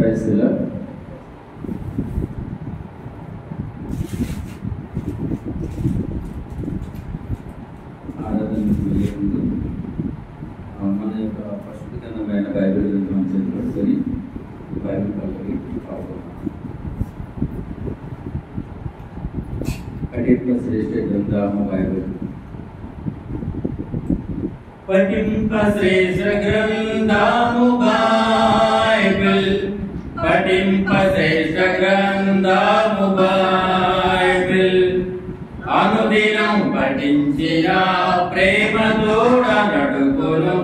క్రైస్తవుల ఆరాధనకు వెళ్ళే ముందు మన యొక్క పరిశుద్ధమైన బైబిల్ గ్రంథం చేతుకొని బైబిల్ పల్లకి పాల్గొన్నాం. పఠింప శ్రేష్ఠ గ్రంథము బైబిల్. పఠింప శ్రేష్ఠ గ్రంథము బైబిల్. పఠింప శ్రేష్ఠ గ్రంథము బైబిల్. అనుదినం పఠించిన ప్రేమ తోడ నడుపును.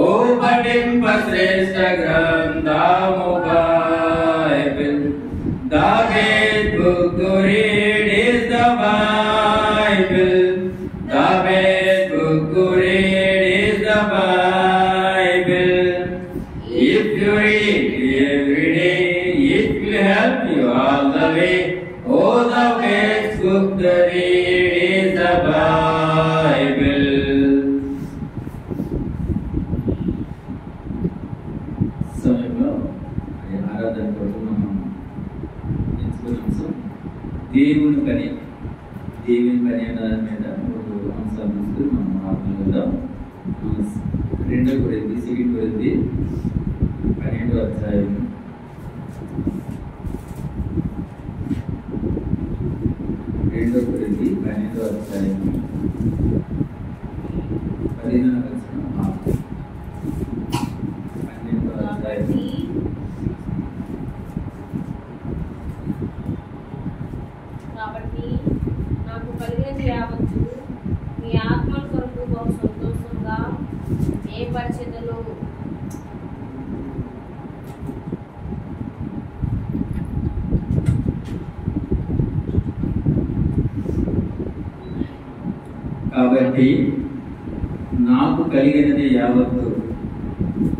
ఓ పఠింప శ్రేష్ఠ గ్రంథము Bible. The best book to read is the Bible. The best book to read is the Bible. If you read every day, it will help you all the way. Oh, the best book to read is the Bible. సమయంలో ఆరాధన కొరకు మనం దేవుని పని అనే దాని మీద మూడు అంశాలు చూస్తూ మనం ఆత్మలో 2 కొరింథీ 12వ అధ్యాయం 2 కొరింథీ 12వ అధ్యాయం 14వ అధ్యాయం. కాబట్టి నాకు కలిగేది యావత్తు మీ ఆత్మల కొరకు బహు సంతోషంగా ఏ పరిచయలు. కాబట్టి నాకు కలిగినది యావత్తు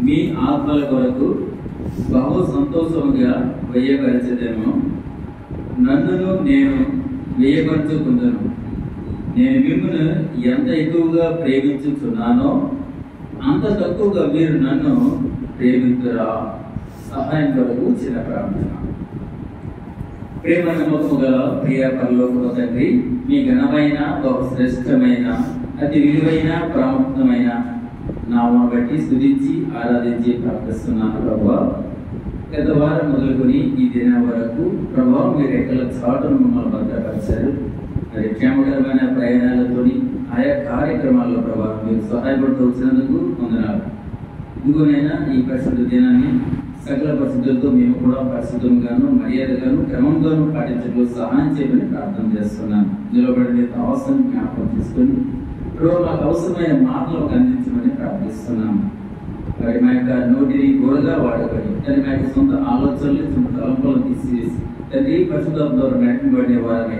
మీ ఆత్మల కొరకు బహు సంతోషముగా వేయపరచదేమో. నన్నును నేను వేయపరచుకుందును. నేను మిమ్మల్ని ఎంత ఎక్కువగా ప్రేమించుచున్నానో అంత తక్కువగా మీరు నన్ను ప్రేమించురా. సహాయం కొరకు చిన్న ప్రార్థన. ప్రేమ నమ్మకము గల ప్రియ పరలోకపు తండ్రి, మీ ఘనమైన బహుశ్రేష్టమైన అతి విలువైన ప్రాముఖ్యమైన నామం బట్టి స్తుతించి ఆరాధించి ప్రార్థిస్తున్నాను ప్రభువా. గత వారం మొదలుకొని ఈ దినం వరకు ప్రభావం మీరు ఎక్కల చాటును మమ్మల్ని భద్రపరిచారు. మరి క్షేమకరమైన ప్రయాణాలతోని ఆయా కార్యక్రమాల్లో ప్రభావం మీరు సహాయపడుతూ వచ్చినందుకు వందనాలు. ఇదిగోనైనా ఈ పరిశుద్ధ దినాన్ని సకల పరిస్థితులతో మేము కూడా పరిశుద్ధంగాను మర్యాదగాను క్రమంగాను పాటించడంలో సహాయం చేయమని ప్రార్థన చేస్తున్నాను. నిలబడి అవసరం జ్ఞాపకం చేసుకొని ప్రభావ మాకు అవసరమైన మాటలు అందించమని ప్రార్థిస్తున్నాము. మరి మా యొక్క నోటిని గోరగా వాడుకొని దాని మా యొక్క సొంత ఆలోచనలు సొంత తలంపులను తీసివేసి తండ్రి పరిశుద్ధం ద్వారా నడిపబడే వారమే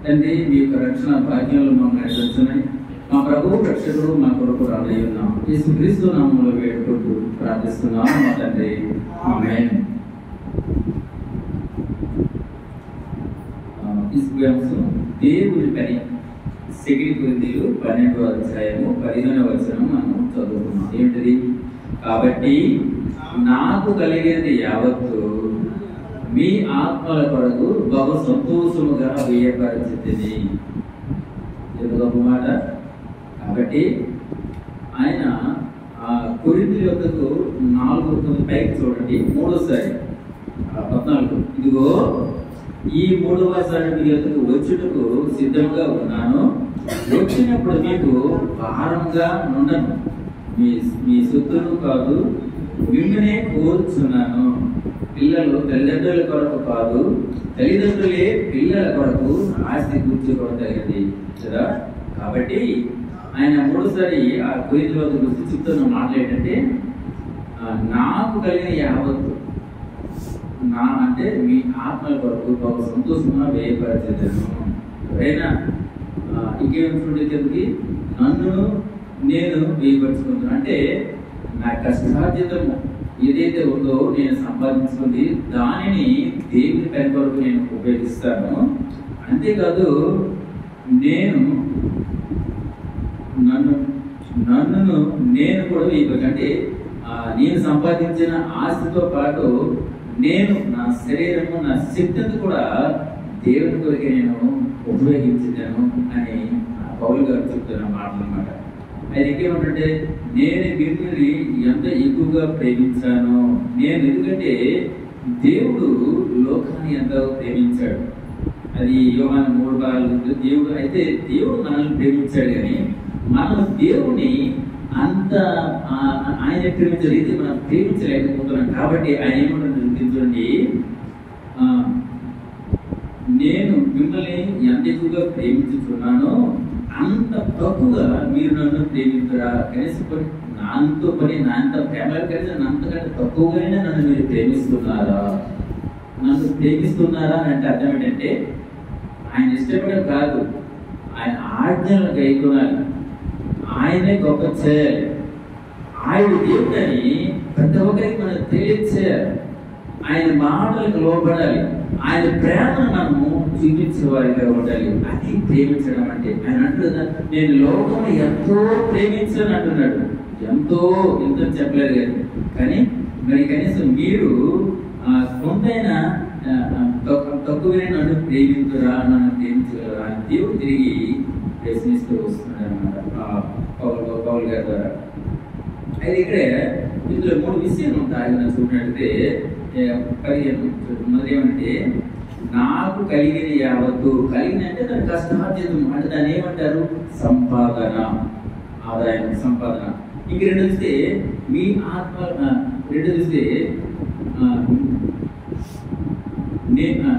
తండ్రి మీ యొక్క రక్షణ భాగ్యంలో మమ్మల్ని నడిపించమని మా ప్రభువు రక్షకుడు మా కొరకు రాలై ఉన్నాం. యేసుక్రీస్తు నామములో వేడుకుంటూ ప్రార్థిస్తున్నాం మా తండ్రి. ఆమేన్. దేవుని పని. 2 కొరింథీ 12వ అధ్యాయము 15వ వచనం మనం చదువుకున్నాం. ఏంటిది? కాబట్టి నాకు కలిగేది యావత్తు మీ ఆత్మల కొరకు బహు సంతోషముగా వేయపరిచితిని. ఎంత గొప్ప మాట. కాబట్టి ఆయన కొరింథీ యొద్దకు 4 పైకి చూడండి, 3వసారి 14. ఇదిగో ఈ 3వసారి మీ యొద్దకు వచ్చుటకు సిద్ధంగా ఉన్నాను. వచ్చినప్పుడు మీకు భారంగా ఉండను. మీ సొత్తును కాదు మిమ్మల్నే కోరుచున్నాను. పిల్లలు తల్లిదండ్రుల కొరకు కాదు, తల్లిదండ్రులే పిల్లల కొరకు ఆస్తి కూర్చోకూడదగినది కదా. కాబట్టి ఆయన 3వసారి ఆ కొరింథీలో గురించి చెప్తున్న మాటలు ఏంటంటే, నాకు కలిగిన యావత్తు నా అంటే మీ ఆత్మల కొరకు ఒక సంతోషంగా వేయపరచను. ఎవరైనా ఇంకేమిటి నన్ను నేను వేయపరుచుకుంటున్నాను అంటే నా కష్టార్జితము ఏదైతే ఉందో నేను సంపాదించుకుంది దానిని దేవుని పని కొరకు నేను ఉపయోగిస్తాను. అంతేకాదు నేను నన్ను కూడా వేయవచ్చు. అంటే నేను సంపాదించిన ఆస్తితో పాటు నేను నా శరీరము నా శక్తిని కూడా దేవుని కొరికి నేను ఉపయోగించాను అని పౌలు గారు చెప్తున్న మాటలు అన్నమాట. అది ఇంకేమంటే నేను మిమ్మల్ని ఎంత ఎక్కువగా ప్రేమించాను నేను, ఎందుకంటే దేవుడు లోకాన్ని ఎంతో ప్రేమించాడు. అది యోహాను 3:4 దేవుడు అయితే దేవుడు మనల్ని ప్రేమించాడు, కానీ మనం దేవుని అంత ఆయన ప్రేమించే రీతి మనం ప్రేమించలేకపోతున్నాం. కాబట్టి ఆయన ఏమంటారు చూడండి, నేను మిమ్మల్ని ఎంత ఎక్కువగా ప్రేమించుతున్నానో అంత తక్కువగా మీరు నన్ను ప్రేమించరా. కనీసం నాతో పని నా అంత ప్రేమ కలిసి అంతకంటే తక్కువగానే నన్ను మీరు ప్రేమిస్తున్నారా, నన్ను ప్రేమిస్తున్నారా అని అంటే అర్థం ఏంటంటే ఆయన ఇష్టపడడం కాదు, ఆయన ఆజ్ఞలను గైకొనాలి, ఆయనే గొప్ప చేయాలి, ఆయన దేవుడని ప్రతి ఒక్కరికి మనం తెలియచేయాలి, ఆయన మాటలకు లోబడాలి, ఆయన ప్రేమను మనము చూపించే వారిగా ఉండాలి. అది ప్రేమించడం అంటే. ఆయన అంటున్నా నేను లోకంలో ఎంతో ప్రేమించాను అంటున్నాడు. ఎంతో చెప్పలేదు కానీ మరి కనీసం మీరు కొంతైనా తక్కువైనా నన్ను ప్రేమించురా, నన్ను ప్రేమించగలరా అని దేవుడు తిరిగి ప్రశ్నిస్తూ వస్తున్నాడు అన్నమాట పౌలు గారి ద్వారా. అయితే ఇక్కడే ఇందులో 3 విషయాలు ఉంటాయి. మనం చూసినట్లయితే 15 మొదటి ఏమంటే నాకు కలిగిన యావత్తు, కలిగిన అంటే దాని కష్టార్జితం అంటే దాన్ని ఏమంటారు సంపాదన, ఆదాయం, సంపాదన. ఇంక 2 చూస్తే మీ ఆత్మ, 2 చూస్తే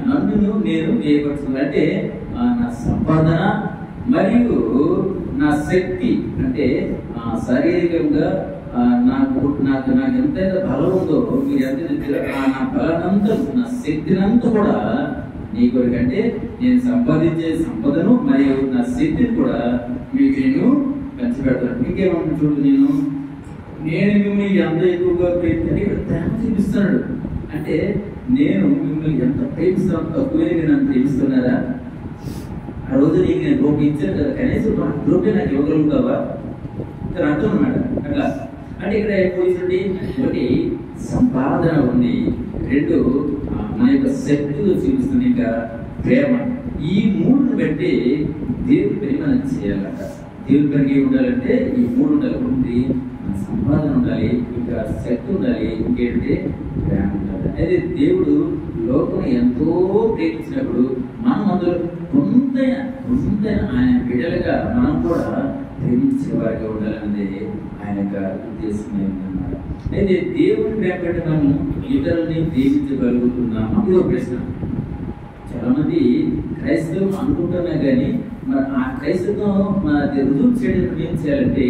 నన్ను నేను ఏర్పరుచుకున్నాను అంటే నా సంపాదన మరియు నా శక్తి అంటే శారీరకంగా నాకు ఎంతైతే బలం ఉందో మీరు ఎంత నా బలనంతా నా శక్తినంతా కూడా నీ కొరకంటే నేను సంపాదించే సంపదను మరియు నా శక్తిని కూడా మీకు నేను పంచిపెడతాను. ఇంకేమంటే చూడు, నేను మిమ్మల్ని ఎంత ఎక్కువగా ప్రేమించాను ఇక్కడ ప్రేమ చూపిస్తున్నాడు. అంటే నేను మిమ్మల్ని ఎంత ప్రేమిస్తాను, తక్కువే నన్ను ప్రేమిస్తున్నారా? ఆ రోజు నీకు నేను రూపాయి ఇచ్చాను కదా, కనీసం రూపాయి నాకు ఇవ్వగలుగుతావా అని అర్థం అన్నమాట. అట్లా అంటే ఇక్కడ చూడండి, ఒకటి సంపాదన ఉంది, 2 మన యొక్క శక్తిలో చూపిస్తుంది, ఇంకా ప్రేమ. ఈ 3ను బట్టి దేవుడి పని మనం చేయాలంట. దేవుడి పనికి ఉండాలంటే ఈ 3 ఉండాలి. ఉంది మన సంపాదన ఉండాలి, ఇంకా శక్తి ఉండాలి, ఇంకేంటంటే ప్రేమ ఉండాలి. అయితే దేవుడు లోకం ఎంతో ప్రేమించినప్పుడు మనం అందులో కొంతైనా ఆయన బిడ్డలుగా మనం కూడా ప్రేమించే వారిగా ఉండాలన్నది ఆయన యొక్క ఉద్దేశం ఏంటన్నమాట. అయితే దేవుని ప్రేమ పెట్టి మనం ఇతరుల్ని ప్రేమించగలుగుతున్నామా? ఇదో ప్రశ్న. చాలా మంది క్రైస్తవం అనుకుంటున్నా కానీ మరి ఆ క్రైస్తవం మన రుజువు చేయడం ఏం చేయాలంటే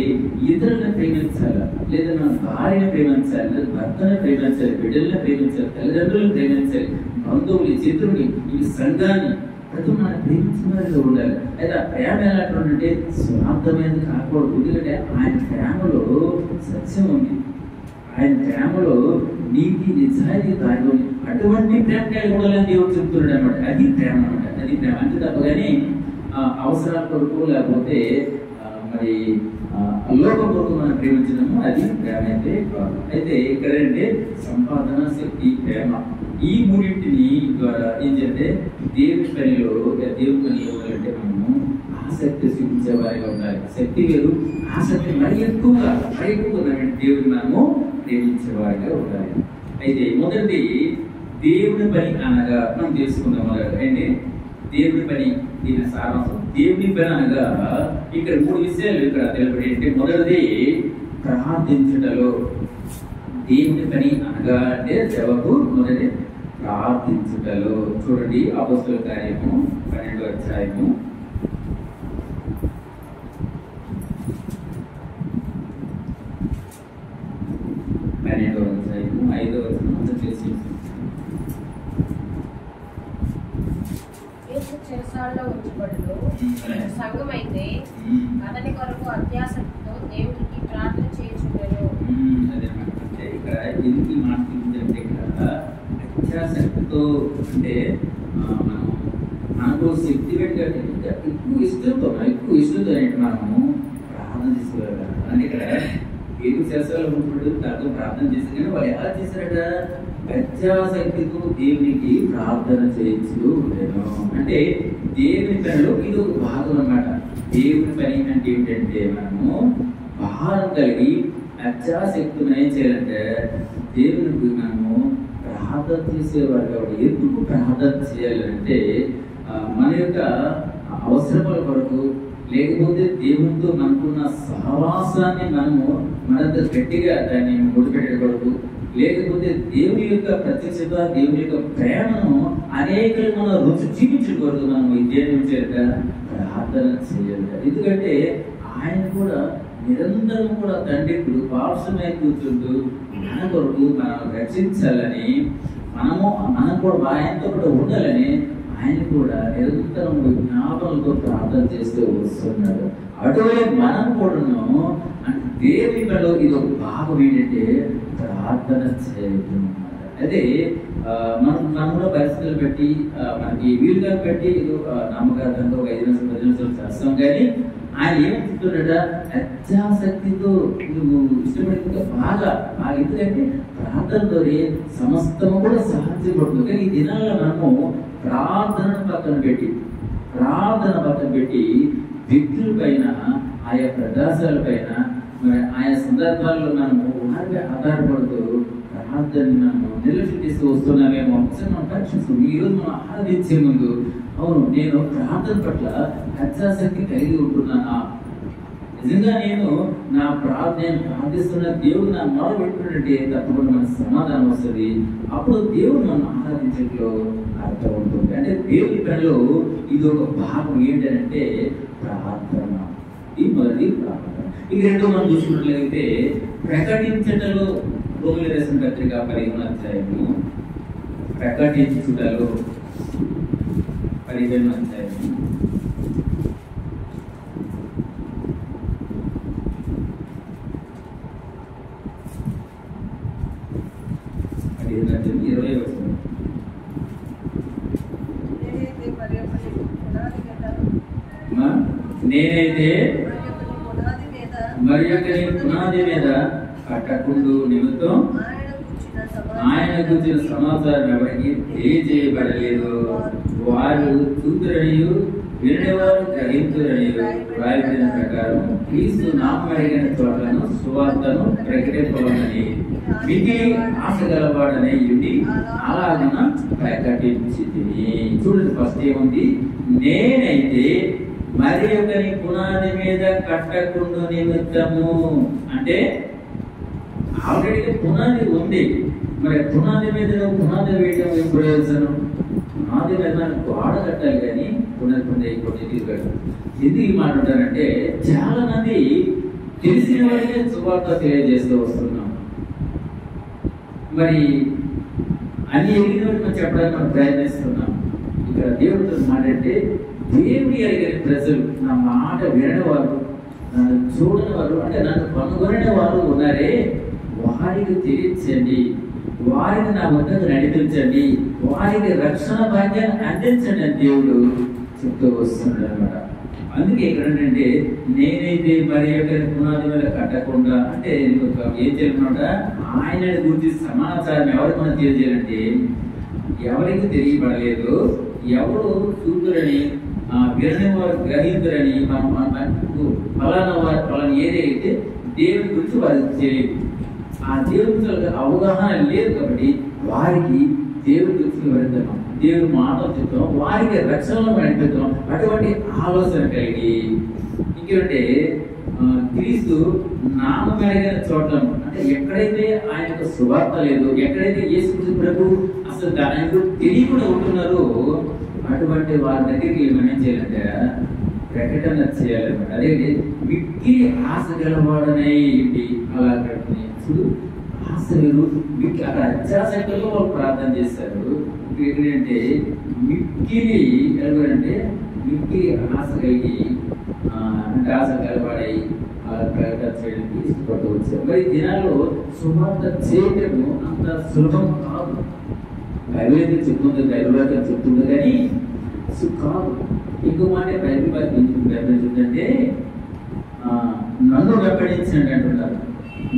ఇతరులను ప్రేమించాలి, లేదా మన భార్యను ప్రేమించాలి, లేదా భర్తను ప్రేమించాలి, బిడ్డలను ప్రేమించాలి, తల్లిదండ్రులను ప్రేమించాలి, బంధువులు, చిత్రుని, ఈ సంఘాన్ని ప్రతి మనం ప్రేమించిన వారిగా ఉండాలి. అయితే ఆ ప్రేమ ఎలాంటి స్వార్థమైనది కాకూడదు. ఎందుకంటే ఆయన ప్రేమలో సత్యం ఉంది, ఆయన ప్రేమలో నీతి నిజాయితీ దాగి ఉంది. అటువంటి ప్రేమ కలిగి ఉండాలని దేవుడు చెప్తున్నాడు అనమాట. అది ప్రేమ అనమాట. అది ప్రేమ అంటే తప్ప కానీ అవసరాల కొరకు లేకపోతే మరి లోకం కొరకు మనం ప్రేమించడము అది ప్రేమ అయితే కాదు. అయితే ఇక్కడ అంటే సంపాదన, శక్తి, ప్రేమ, ఈ 3టిని ద్వారా ఏం చేస్తే దేవుని పనిలో ఉండాలంటే మనము ఆసక్తి చూపించే వారిగా ఉండాలి. శక్తి వేరు, ఆసక్తి మరి ఎక్కువగా దేవుడిని మనము ప్రేమించే వారిగా ఉండాలి. అయితే మొదటిది దేవుని పని అనగా మనం తెలుసుకుందాం. అంటే దేవుని పని, దీని సారాంశం దేవుని పని అనగా ఇక్కడ 3 విషయాలు ఇక్కడ తెలుపడి. అంటే మొదటిది ప్రార్థించుటలో. దేవుని పని అనగా అంటే జవాబు మొదటి ప్రార్థించుటలో. చూడండి అపోస్తలుల కార్యము 12వ అధ్యాయము 5వ వచనం చేసి చెరసాలలో ఉంచబడును. సంఘం అయితే అతని కొరకు అత్యాసక్తితో దేవునికి ప్రార్థన చేయుచుండెను. అదే ఇక్కడ ఎందుకు మాట్లాడుతుందంటే ఇక్కడ అత్యాసక్తితో అంటే మనం మనకు శక్తి పెట్టే ఎక్కువ ఇష్టంతో మనము ప్రార్థన చేసుకోవాలి. అంటే ఇక్కడ పేరు శిరస్సులో ఉంటున్నాడు, దాంతో ప్రార్థన చేశారు. కానీ వాళ్ళు ఎలా చేశారట? అత్యాసక్తితో దేవునికి ప్రార్థన చేయొచ్చు ఉండేను. అంటే దేవుని పనిలో ఇది ఒక భాగం అన్నమాట. దేవుని పని అంటే ఏమిటంటే మనము భారం కలిగి అత్యాసక్తిని ఏం చేయాలంటే దేవునికి మనము ప్రార్థన చేసేవారు. కాబట్టి ఎందుకు ప్రార్థన చేయాలంటే మన యొక్క అవసరముల కొరకు, లేకపోతే దేవునితో మనకున్న సహవాసాన్ని మనము మనంత గట్టిగా దాన్ని ముడిపెట్టే కొరకు, లేకపోతే దేవుని యొక్క ప్రత్యక్షత, దేవుని యొక్క ప్రేమను అనేకలు మనం రుచి చూపించకూడదు. మనం ఇదేం చేయాలి? ప్రార్థన చేయాలి. ఎందుకంటే ఆయన కూడా నిరంతరం కూడా తండ్రి పార్శ్వమై కూర్చుంటూ మన కొరకు మనం రక్షించాలని, మనం కూడా ఆయనతో కూడా ఉండాలని ఆయన కూడా నిరంతరం జ్ఞాపనలతో ప్రార్థన చేస్తూ వస్తున్నాడు. అటువంటి మనం కూడాను అంటే దేవుని పనిలో ఇది ఒక భాగం ఏంటంటే ప్రార్థన చేయడం. అదే మనలో పరిస్థితులు బట్టి మనకి వీలుగా బట్టి ఇది నమ్మకార్థంగా ఒక 5 నిమిషాలు 10 నిమిషాలు చేస్తాం. కానీ ఆయన ఏమవుతుందట? అత్యాసక్తితో నువ్వు ఇష్టపడితే బాగా ఎందుకంటే ప్రార్థనతోనే సమస్తము కూడా సాధ్యపడుతుంది. కానీ ఈ దినాల్లో మనము ప్రార్థన పక్కన పెట్టి వ్యక్తుల పైన, ఆయా ప్రదేశాల పైన, మరి ఆయా సందర్భాల్లో మనము వారిపై ఆధారపడుతూ ప్రార్థన మనము నిలబెట్టిస్తూ వస్తున్నామేమో మనం పరీక్షిస్తాం. ఈరోజు మనం ఆరాధించే ముందు అవును నేను ప్రార్థన పట్ల అత్యాసక్తి కలిగి ఉంటున్నానా? నిజంగా నేను ప్రార్థిస్తున్న దేవుడు నా మొర పెట్టుకుంటే తప్పకుండా మన సమాధానం వస్తుంది. అప్పుడు దేవుడు మనం ఆరాధించట్లో అర్థం ఉంటుంది. అంటే దేవుని పనిలో ఇది ఒక భాగం ఏంటంటే ప్రార్థన. ఈ మొదటి ప్రార్థన. ఈ రెండో మనం చూసుకున్నట్లయితే ప్రకటించటలో రోమిల రాసిన పత్రిక 15వ అధ్యాయము, ప్రకటించుటలో 15వ అధ్యాయము 20వ వచనం. నేనైతే మరి ఒకరి పునాది మీద కట్టకుండు నిమిత్తం ఆయన గురించిన సమాచారం ఎవరికి తెలియజేయబడలేదు. వారు చూతురనియు వినేవారు గ్రహించురనియు రాయబడిన ప్రకారం క్రీస్తు నామడిగిన చోట్లను సువార్తను ప్రకటింపవలని మిగిలి ఆశ గలవాడనే ఉండి అలాగన ప్రకటించింది. చూడండి, ఫస్ట్ ఏముంది? నేనైతే మరి ఒకరి పునాది మీద కట్టకుండా నిమిత్తము. అంటే ఆల్రెడీ పునాది ఉంది, మరి పునాది మీద పునాది వేయడం ఏం ప్రయోజనం? పునాది మీద గోడ కట్టాలి కానీ పునాది తీసుకెళ్ళాలి. ఎందుకు ఈ మాట అంటారంటే చాలా మంది తెలిసిన వాడికే సువార్త తెలియజేస్తూ వస్తున్నాం. మరి అన్ని ఎరిగిన వాటి మనం చెప్పడానికి మనం ప్రయత్నిస్తున్నాం. ఇక్కడ దేవుడితో మాట్లాడితే దేవుడి ఎరిగిన ప్రజలు, నా మాట వినని వారు, నన్ను చూడని వారు, అంటే నన్ను కనుగొనని వారు ఉన్నారే, వారికి తెలియచండి, వారిని నా వద్దకు నడిపించండి, వారికి రక్షణ భాగ్యాన్ని అందించండి అని దేవుడు చెప్తూ వస్తున్నాడు అనమాట. అందుకే ఇక్కడ ఏంటంటే నేనైతే మరి ఒకరి పునాది మీద కట్టకుండా, అంటే ఏం చెప్పినట ఆయన గురించి సమాచారం ఎవరికి మనం తెలియజేయాలంటే ఎవరికి తెలియబడలేదు, ఎవరు చూతురని వినని వారు గ్రహించురని మనం ఫలానా వారు ఫలానా ఏదైతే దేవుని గురించి వారికి తెలియదు. ఆ దేవుని గురించి అవగాహన లేదు కాబట్టి వారికి దేవుని గురించి వివరిద్దాం, దేవుని మాటలు చెప్తాం, వారికి రక్షణలో నడిపిద్దాం. అటువంటి ఆలోచన కలిగి ఇంకేంటే క్రీస్తు నామమైన చోట్లను, అంటే ఎక్కడైతే ఆయన యొక్క సువార్త లేదు, ఎక్కడైతే యేసు ప్రభు అసలు ఆయన తెలియకుండా ఉంటున్నారో అటువంటి వారి దగ్గరికి ఏమైనా చేయాలంటే ప్రకటన చేయాలన్నమాట. అదే మిక్కి ఆశ గలవాడనే ఏంటి అలా చూడు, ఆశ వేరు అక్కడ అత్యాసక్తిలో వాళ్ళు ప్రార్థన చేస్తారు. ఏంటంటే మిక్కిలి ఎలాగంటే మిక్కిలి ఆశ కలిగి, అంటే ఆశ గలవాడై అలా ప్రకటన చేయడానికి ఇష్టపడుతూ వచ్చారు. మరి దినాల్లో సువార్త చేయటము అంత సులభం కాదు. బైబిల్ అయితే చెప్తుంది, బైబిల్ వాక్యం చెప్తుంది, కానీ కాదు. ఇంకో మాట బైబిల్ చెప్తుంటే నన్ను వెంబడించండి అంటున్నారు.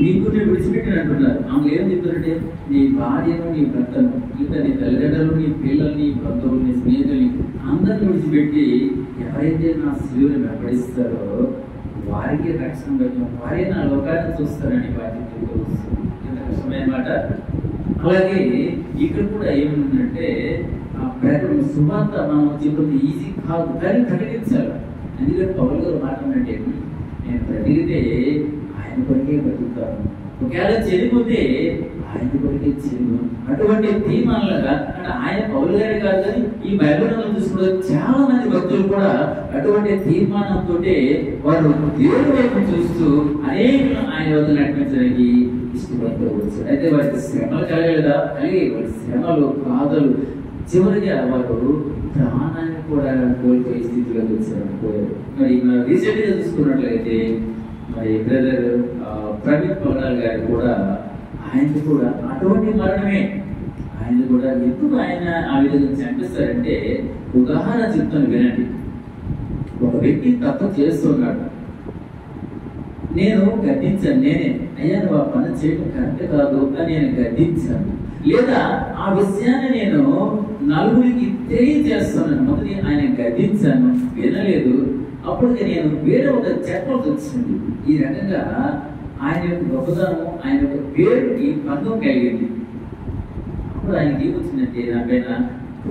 మీకు నేను విడిచిపెట్టిన అంటున్నారు. ఆమె ఏం చెప్తారంటే నీ భార్యను, నీ భర్తను, ఇంకా నీ తల్లిదండ్రులు, నీ పిల్లల్ని, బంధువులు, నీ స్నేహితుల్ని అందరిని విడిచిపెట్టి ఎవరైతే నా శిలువను వెంబడిస్తారో వారికి రక్షణ పెట్టిన వారే నా లోకాన్ని చూస్తారని వాటికి ఎంత కష్టమైన మాట. అలాగే ఇక్కడ కూడా ఏముందంటే ప్రకటన సువార్త మనం చెప్పిన ఈజీ కాదు, కానీ ప్రకటించాలి. ఎందుకంటే పౌలు గారు మాట అంటే నేను బ్రతికితే ఆయన కొరికే బ్రతుకుతాను, ఒకవేళ చెడిపోతే ఆయన కొరికే చెడు. అటువంటి తీర్మానాలుగా అంటే ఆయన పౌలు గారి కాదు కానీ ఈ బైబిల్ చూసుకుంటే చాలా మంది భక్తులు కూడా అటువంటి తీర్మానంతో వారు దేవుడి వైపు చూస్తూ అనేక ఆయన వద్ద నడిపించడానికి ఇష్టపడుతూ వచ్చారు. అయితే వారికి శ్రమలు కలగలేదా? కలిగి వారి శ్రమలు, బాధలు, చివరిగా వారు ప్రాణాన్ని కూడా కోల్పోయే స్థితిలోకి వచ్చారు. మరి మనం రీసెంట్ గా చూసుకున్నట్లయితే మరి బ్రదర్ ప్రవీణ్ పగడాల్ గారు కూడా ఆయనకు కూడా అటువంటి మరణమే. ఆయన కూడా ఎందుకు ఆయన ఆ విధంగా చంపిస్తారంటే ఉదాహరణ చెప్తాను వినండి. ఒక వ్యక్తి తప్పు చేస్తున్నాడు, నేను గద్దించాను, నేనే అయ్యా నువ్వు ఆ పని చేయడం కరెక్ట్ కాదు అని నేను గద్దించాను, లేదా ఆ విషయాన్ని నేను నలుగురికి తెలియజేస్తున్నాను. మొదటి ఆయన గద్దించాను, వినలేదు. అప్పుడు నేను వేరే ఒక చెప్పాల్సి వచ్చింది. ఈ రకంగా ఆయన యొక్క గొప్పతనం, ఆయన యొక్క పేరుకి భంగం కలిగింది. అప్పుడు ఆయనకి ఏమొచ్చిందంటే నా పైన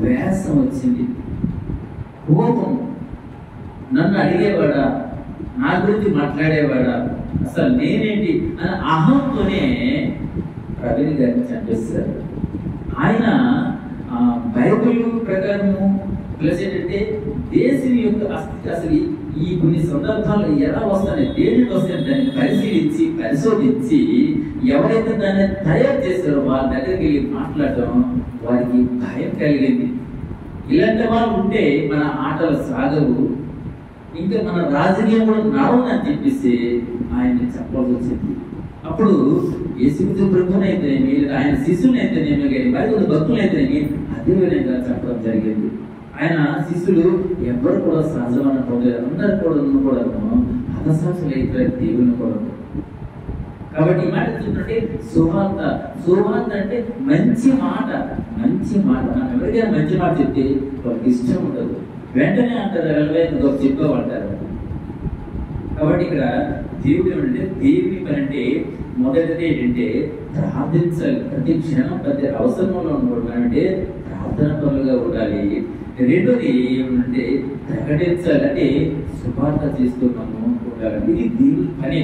వేసం వచ్చింది, కోపం. నన్ను అడిగేవాడా, నా గురించి మాట్లాడేవాడా, అసలు నేనేంటి అని అహంతోనే ప్రవీణ్ గారిని చంపేస్తారు. ఆయన బైబిల్ ప్రకారము ప్లస్ ఏంటంటే దేశం యొక్క అస్థితి అసలు ఈ కొన్ని సందర్భాలు ఎలా వస్తాయి, దేనికి వస్తాయి దాన్ని పరిశీలించి పరిశోధించి ఎవరైతే దాన్ని తయారు చేస్తారో వాళ్ళ దగ్గరికి వెళ్ళి మాట్లాడటం వారికి భయం కలిగింది. ఇలాంటి వాళ్ళు ఉంటే మన ఆటలు సాగవు, ఇంకా మన రాజకీయం కూడా నడవని అని చెప్పేసి ఆయన్ని చెప్పాల్సి వచ్చింది. అప్పుడు యేసుక్రీస్తు ప్రభువునైతేనేమి, ఆయన శిష్యులైతేనేమి, కానీ మరికొంత భక్తులైతేనేమి అదే విధంగా చెప్పడం జరిగింది. ఆయన శిష్యులు ఎవరు కూడా సహజమైన పొందలేదు, అందరు కూడా హతసాక్షులు అయిపోయారు దేవుని కూడా. కాబట్టి ఈ మాట చూస్తుంటే సువార్త, సువార్త అంటే మంచి మాట, మంచి మాట. మనం ఎవరికైనా మంచి మాట చెప్తే వాళ్ళకి ఇష్టం ఉండదు, వెంటనే అంటారు వెళ్ళవేందుకు చెప్పేవాళ్ళంటారు. కాబట్టి ఇక్కడ దేవుడు ఏమంటే దేవుని పని అంటే మొదటిది ఏంటంటే ప్రార్థించాలి. ప్రతి క్షణం ప్రతి అవసరంలో ఉండాలంటే ప్రార్థన పనులుగా ఉండాలి. రెండోది ఏమంటే ప్రకటించాలి, అంటే శుభార్త చేస్తున్నాము ఉండాలి. ఇది దేవుని పని,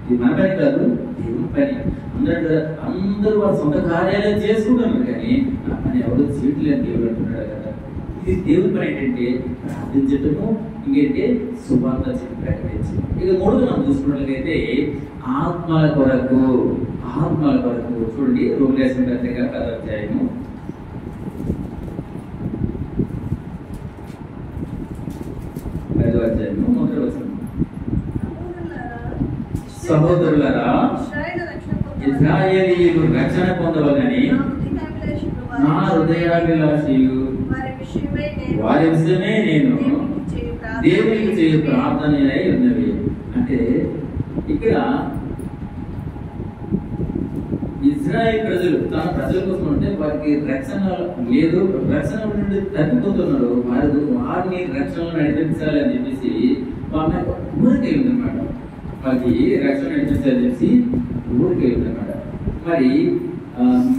ఇది మన పని కాదు, దేవుని పని. అందరూ వారి సొంత కార్యాలయం చేసుకుంటున్నారు, కానీ ఆ పని ఎవరు చేయట్లేదు దేవుడు అంటున్నాడు కదా. ఇది దేవుని పని ఏంటంటే ప్రార్థించటము, ఇంకేంటే శుభార్త చెప్పి ప్రకటించు. ఇక మూడుగా మనం చూసుకున్నట్లయితే ఆత్మల కొరకు, ఆత్మల కొరకు చూడండి. రోమిలేసిన పత్రిక 10వ అధ్యాయము 1వ వచనం. సహోదరులారా, ఇశ్రాయేలీయులు రక్షణ పొందవలని నా హృదయాభిలాషియు వారి విషయమే నేను దేవునికి చేయు ప్రార్థన ఉన్నవి. అంటే ఇక్కడ ఇజ్రాయేల్ ప్రజలు తన ప్రజల కోసం అంటే వారికి రక్షణ లేదు, రక్షణ నుండి తగ్గిపోతున్నారు, వారిని రక్షణలో నడిపించాలి అని చెప్పేసి వాళ్ళ ఊరికే ఉందన్నమాట. వారికి రక్షణ నడిపించాలని చెప్పేసి ఊరికే ఉందన్నమాట. మరి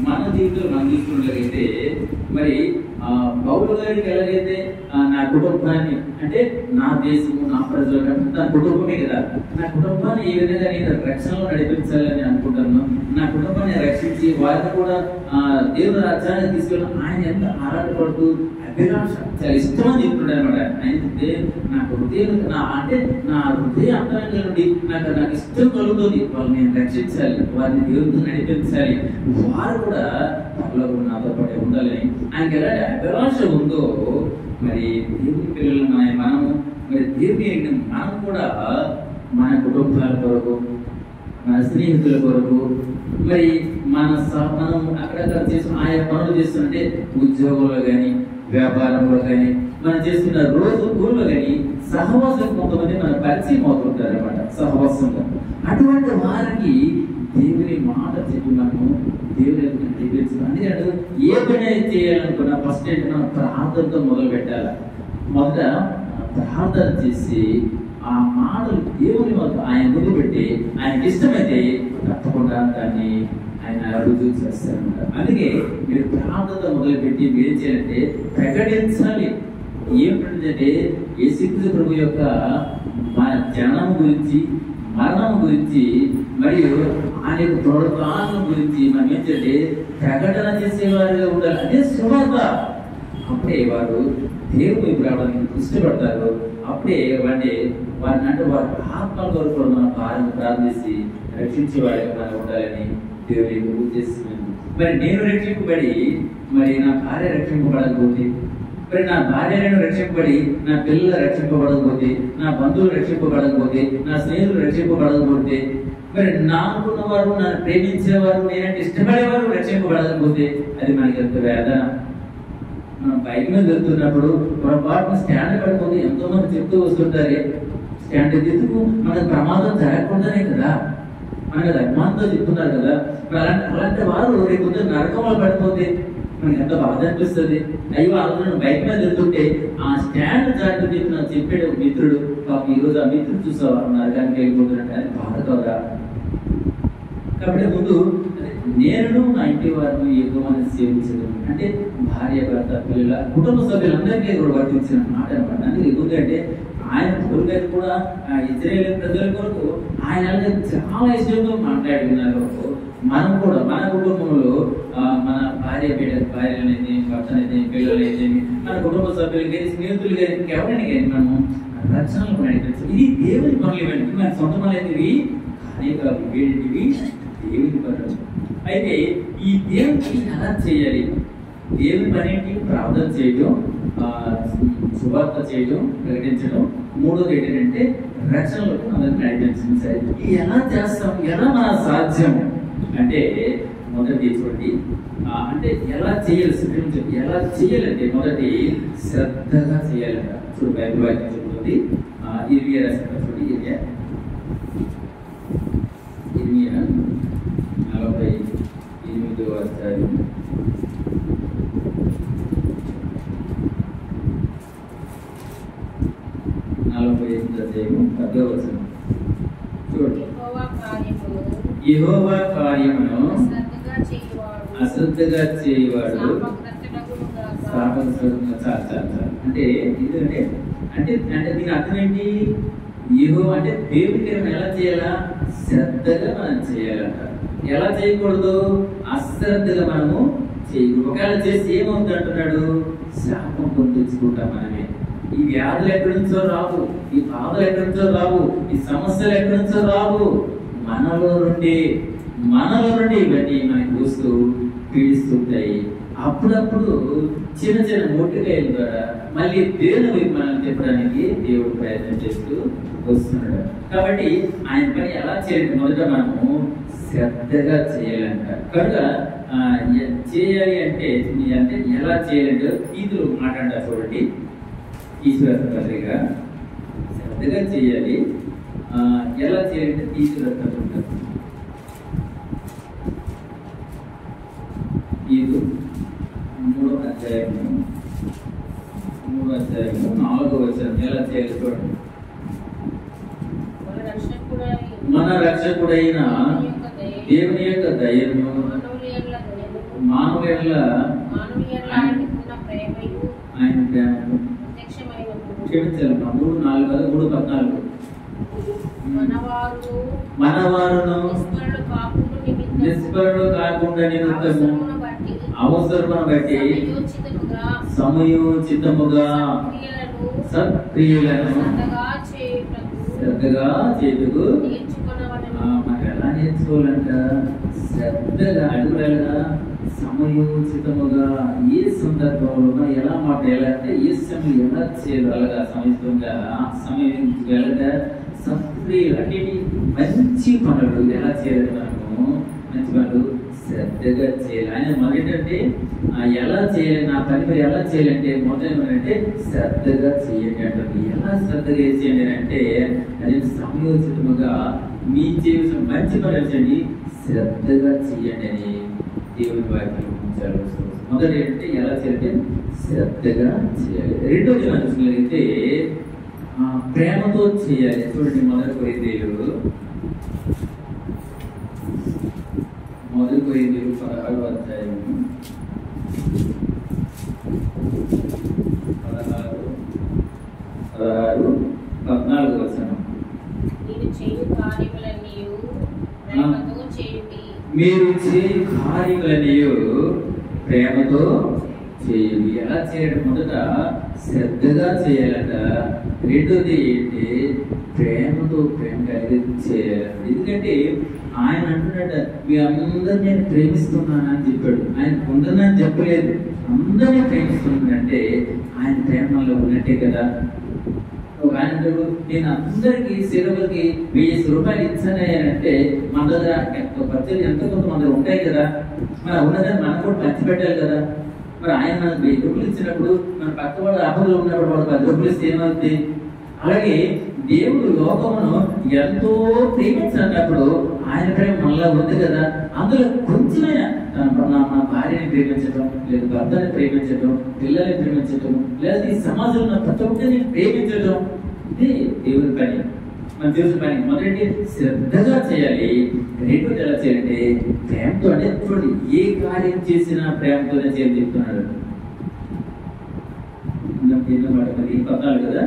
మన జీవితంలో మనం తీసుకున్నట్లయితే మరి పౌలు గారికి ఎలాగైతే నా కుటుంబాన్ని అంటే నా దేశము, నా ప్రజలు, నా కుటుంబమే కదా, నా కుటుంబాన్ని ఏ విధంగా నేను రక్షణలో నడిపించాలని అనుకుంటాను, నా కుటుంబాన్ని రక్షించి వారిని కూడా దేవుని రాజ్యాన్ని తీసుకెళ్ళి ఆయన ఎంత ఆరాటపడుతూ అభిలాష చాలా ఇష్టం అని చెప్తున్నాడు అనమాట. ఆయన నాకు హృదయం అంటే నా హృదయ అంతరంగం నుండి నాకు ఇష్టం కలుగుతుంది, వాళ్ళని నేను రక్షించాలి, వారిని దేవుడితో నడిపించాలి, వారు కూడా త్వరలో నాతో పాటు ఉండాలని ఆయనకి ఎలాంటి అభిలాష ఉందో మరి దేవుని పిల్లలు మనము మరి దేవుని మనం కూడా మన కుటుంబాల కొరకు, మన స్నేహితుల కొరకు, మరి మనం అక్కడక్కడ చేస్తున్న ఆయా పనులు చేస్తుంటే ఉద్యోగంలో కానీ వ్యాపారంలో కానీ మనం చేస్తున్న రోజు ఊళ్ళో కానీ సహవాసం కొంతమంది మన పరిచయం అవుతుంటారు అనమాట. సహవాసంలో అటువంటి వారికి చేయాలనుకున్నా ఫస్ట్ ఏంటి, మనం ప్రార్థనతో మొదలు పెట్టాలి. మొదట ప్రార్థన చేసి ఆ మాటలు దేవుని ఆయన ముందు పెట్టి ఆయనకి ఇష్టమైతే తప్పకుండా దాన్ని ఆయన రుజువు చేస్తారన్నమాట. అందుకే మీరు ప్రార్థనతో మొదలుపెట్టి మీరు ఏం చేయాలంటే ప్రకటించాలి. ఏమిటంటే యేసుక్రీస్తు ప్రభు యొక్క మన జనం గురించి, మరణం గురించి, మరియు ఆయన యొక్క పునరుత్థానం గురించి మనం ఏంటంటే ప్రకటన చేసేవారుగా ఉండాలి. అదే సువార్త. అప్పుడే వారు దేవుని రావడానికి ఇష్టపడతారు. అప్పుడే వారిని అంటే వారి ఆత్మల కొరకు మనం ప్రార్థించి రక్షించేవాడిగా మనం ఉండాలని దేవుని ఉద్దేశం. మరి నేను రక్షింపబడి మరి నా భార్య రక్షింపబడకపోతే, మరి నా భార్యను రక్షింపబడి నా పిల్లలు రక్షింపబడకపోతే, నా బంధువులు రక్షింపబడకపోతే, నా స్నేహితులు రక్షింపబడకపోతే, మరి నాకున్న వారు, నన్ను ప్రేమించేవారు, నేనంటే ఇష్టపడేవారు రక్షింపబడకపోతే అది మనకి ఎంత వేదన. మనం బైక్ మీద వెళ్తున్నప్పుడు పొరపాటున స్టాండ్ పడిపోతే ఎంతో మంది చెప్తూ వస్తుంటారే, స్టాండ్ ఎందుకు మనకు ప్రమాదం జరగకూడదనే కదా, మనకి అది అభిమానంతో చెప్తున్నారు కదా. అలాంటి వారు రేపు నరకంలో పడిపోతే మనకి ఎంత బాధ అనిపిస్తుంది. అయ్యో అందరూ బైక్ మీద వెళ్తుంటే ఆ స్టాండ్ జాగ్రత్త నాకు చెప్పాడు మిత్రుడు, పాపం ఈరోజు ఆ మిత్రుడు చూసావా నరకానికి వెళ్ళిపోతున్నట్టు, అది బాధ కదా. కాబట్టి ముందు నేను నా ఇంటి వారిని ఎక్కువ మంది సేవించడం అంటే భార్య, భర్త, పిల్లల, కుటుంబ సభ్యులందరికీ కూడా వర్తించిన మాట అనమాట. అందుకే ఎందుకంటే ఆయన కొడుకు కూడా ఇజ్రాయేల్ ప్రజల కొరకు ఆయన చాలా ఇష్టంగా మాట్లాడుతున్నారు. మనం కూడా మన కుటుంబంలో మన భార్యలైతే, భర్తనైతే, పిల్లలైతే, మన కుటుంబ సభ్యులు కానీ, స్నేహితులు కానీ, ఎవరైనా కానీ మనం రక్షణలు నడిపించాలి. ఇది దేవుని పనులు. ఇవ్వండి మన సొంత పనులైనవి కానీ కాదు, వీటివి దేవుని పనులు. అయితే ఈ దేవునికి ఎలా చేయాలి? దేవుని పని ఏంటి? ప్రార్థన చేయడం, సువార్త చేయడం, ప్రకటించడం. మూడోది ఏంటంటే రక్షణలకు అందరినీ నడిపించడం. సరే, ఎలా చేస్తాం? ఎలా మన సాధ్యం అంటే మొదటి చూడండి, అంటే ఎలా చేయాలి, ఎలా చేయాలంటే మొదటి శ్రద్ధగా చేయాలంట. చూడు బైబిల్ వాక్యం చెప్తుంది. ఇర్మియా రాసిన చూడండి, ఇర్మియా 48వ అధ్యాయం 48వ అధ్యాయం 10వ వచనం చూడండి. యెహోవా కార్యమును అశ్రద్ధగా చేయవాడు అంటే ఎందుకంటే అంటే అంటే దీని అర్థం ఏంటి? యెహోవా అంటే దేవుడికి ఎలా చేయాలా? శ్రద్ధగా మనం చేయాలంట. ఎలా చేయకూడదు? అశ్రద్ధగా మనము చేయకూడదు. ఒకవేళ చేసి ఏమవుతుంది అంటున్నాడు? శాపం పొందించుకుంటాం మనమే. ఈ వ్యాధులు ఎక్కడి నుంచో రావు, ఈ బాధలు ఎక్కడి నుంచో రావు, ఈ సమస్యలు ఎక్కడి నుంచో రావు, మనలో నుండి ఇవన్నీ మనకి వస్తూ పీడిస్తుంటాయి. అప్పుడప్పుడు చిన్న చిన్న మొట్టికాయల ద్వారా మళ్ళీ దేవుని వైపు మనం తిప్పడానికి దేవుడు ప్రయత్నం చేస్తూ వస్తున్నాడు. కాబట్టి ఆయన పని ఎలా చేయాలి? మొదట మనము శ్రద్ధగా చేయాలంట. కనుక చేయాలి అంటే ఎలా చేయాలంటే ఈదులు మాట్లాడారు చూడండి. ఈశ్వర పత్రిక శ్రద్ధగా చేయాలి. ఎలా చేయాలంటే ఈశ్వర పత్రిక ఈదు 3వ అధ్యాయము 4వ వచనం ఎలా చేయాలి చూడండి. మన రక్షకుడైన దేవుని యొక్క దయను మానవుల ఆయన ప్రేమను క్షమించాలి. 3:14 మనవారును నిష్పరులు కాకుండా నిమిత్తము అవసరమును బట్టి సమయోచితముగా సత్క్రియలను శ్రద్ధగా చేతుకు మనకు ఎలా నేర్చుకోవాలంట? శ్రద్ధగా అడుగుదలగా సమయోచితముగా ఏ సందర్భంలో ఎలా మాట్లాడాలంటే ఏ సమయం ఎలా చేయగలగా సమయంగా సమయంగా సత్క్రియలు అంటే మంచి పనులు ఎలా చేయాలి? మనము మంచి పనులు శ్రద్ధగా చేయాలి. ఆయన మొదటంటే ఎలా చేయాలి? నా పని మరి ఎలా చేయాలంటే మొదటి శ్రద్ధగా చేయండి అంటారు. ఎలా శ్రద్ధగా చేయండి అంటే అది సమయోచితముగా మీ జీవితం మంచి పని వచ్చండి శ్రద్ధగా చేయండి అని దేవుని వాక్యం చాలా అవసరం. మొదటి ఏంటంటే ఎలా చేయాలంటే శ్రద్ధగా చేయాలి. రెండోది మనం చూసినట్లయితే ప్రేమతో చేయాలి. చూడండి, మొదటి కొరింథీయులు 16వ అధ్యాయం 14 వచనం. మీరు చేయు కార్యములన్నీయు ప్రేమతో చేయుడి. మీరు చేయు కార్యములన్నీయు ప్రేమతో చేయాలి. ఎలా చేయడం? మొదట శ్రద్ధగా చేయాలట. రెండోది ఏంటి? ప్రేమతో ప్రేమ కలిగి చేయాలి. ఎందుకంటే ఆయన అంటున్నట్ట, మీ అందరు నేను ప్రేమిస్తున్నానని చెప్పాడు. ఆయన ఉండనని చెప్పలేదు, అందరినీ ప్రేమిస్తున్నాడంటే ఆయన ప్రేమలో ఉన్నట్టే కదా. ఒక ఆయన నేను అందరికి సేవలకి 1000 రూపాయలు ఇచ్చానంటే మన దగ్గర ఖర్చులు ఎంత కొంతమంది ఉంటాయి కదా, మరి ఉన్నదని మనం కూడా ఖర్చు పెట్టాలి కదా. మరి ఆయన మనకు 1000 రూపాయలు ఇచ్చినప్పుడు మన పక్క వాళ్ళు అప్పులు ఉన్నప్పుడు వాళ్ళు 10 రూపాయలు ఇస్తే ఏమవుతుంది? అలాగే దేవుడు లోకమును ఎంతో ప్రేమించినప్పుడు ఆయన ప్రేమ మనలో ఉంది కదా. అందులో కొంచెమైనా మన భార్యని ప్రేమించడం, లేదా భర్తని ప్రేమించడం, పిల్లల్ని ప్రేమించడం, లేదా ఈ సమాజంలో ప్రతి ఒక్కరిని ప్రేమించడం, ఇది దేవుని పని, మన దేవుని పని. మొదటి శ్రద్ధగా చేయాలి. రెండోది ఎలా చేయాలంటే ప్రేమతో. అంటే చూడండి, ఏ కార్యం చేసినా ప్రేమతోనే చేయాలని చెప్తున్నాడు. 14 కదా.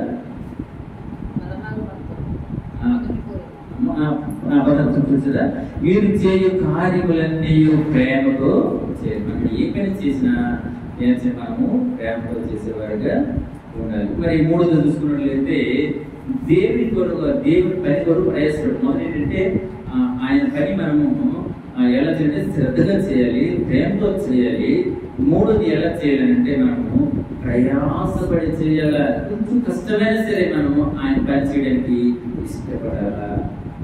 చూసారా, మీరు చేయు కార్యములన్నీ ప్రేమతో చేయాలి. మనం ఏ పని చేసినా మనము ప్రేమతో చేసేవారుగా ఉండాలి. మరి మూడోది చూసుకున్నట్లయితే దేవుని కొరకు, దేవుని పని కొరకు ప్రయాసపడు. మొదటి ఏంటంటే ఆయన పని మనము ఎలా చేయాలంటే శ్రద్ధగా చేయాలి, ప్రేమతో చేయాలి. మూడోది ఎలా చేయాలంటే మనము ప్రయాసపడి చేయాలా. కొంచెం కష్టమైనా సరే మనము ఆయన పని చేయడానికి ఇష్టపడాలా.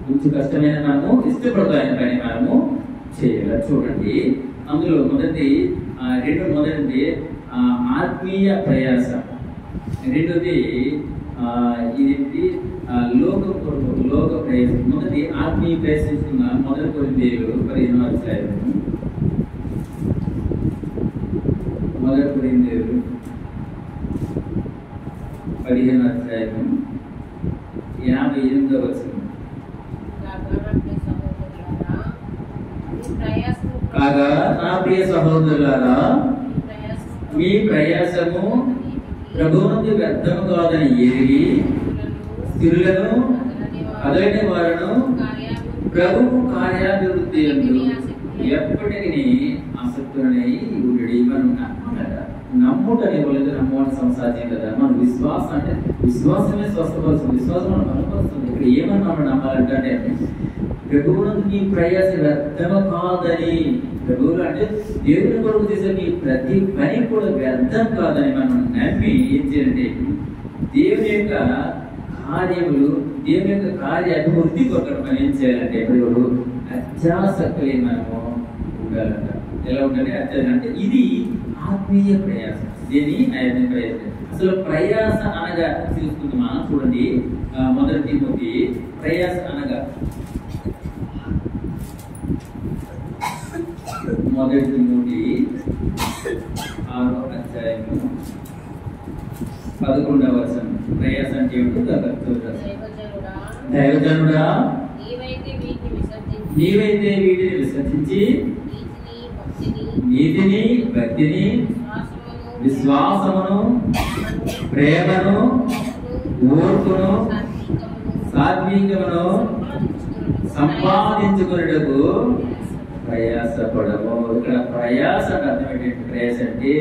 కొంచెం కష్టమైన మనము ఇష్టపడతాం ఆయన పని మనము చేయాలి. చూడండి, అందులో మొదటిది ఆత్మీయ ప్రయాస. రెండోది ఇదేంటి? లోక ప్రయాసం. మొదటి ఆత్మీయ ప్రయాసం. మొదటి కొరింథీయులు 15వ అధ్యాయం. మొదటి కొరింథీయులు 15వ అధ్యాయం 58వ వచనం. కాగా నా ప్రియ సహోదరులారా, మీ ప్రయాసము ప్రభువునందు వ్యర్థము కాదని ఎరిగి స్థిరులను అదైన వారును ప్రభువు కార్యాభివృద్ధి ఎప్పటికీ ఆసక్తులనై ఉండి. మనం నమ్ముటని వాళ్ళకి నమ్మని సంసాధ్యం కదా. మన విశ్వాసం అంటే విశ్వాసమే స్వస్థపరుస్తుంది, విశ్వాసం మనం బలపరుస్తుంది. ఇక్కడ ఏమన్నా మనం నమ్మాలంటే ప్రభువునందు నీ ప్రయాస వ్యర్థము కాదని. ప్రభువులు అంటే దేవుని కొరకు చేసే నీ ప్రతి పని కూడా వ్యర్థం కాదని మనం నమ్మి ఏం చేయాలంటే దేవుని యొక్క కార్యములు, దేవుని యొక్క కార్య అభివృద్ధి కొరకు మనం ఏం చేయాలంటే ఎప్పుడు అత్యాసక్తి మనము ఉండాలంట. ఎలా ఉండాలి? అత్యాస అంటే ఇది ఆత్మీయ ప్రయాసం. దీని ఆత్మీయ ప్రయాసం. అసలు ప్రయాస అనగా చూసుకుందామా? చూడండి, మొదటి తిమోతి ప్రయాస అనగా మొదటి తిమోతి 6వ అధ్యాయం 11వ వచనం. ప్రయాస అంటే ఏమిటో దైవజనుడా, నీవైతే వీటిని విసర్జించి నీతిని, భక్తిని, విశ్వాసమును, ప్రేమను, ఓర్పును, సాత్వికమును సంపాదించుకునేటకు ప్రయాసపడము. ఇక్కడ ప్రయాస అర్థం ఏంటంటే, ప్రయాస అంటే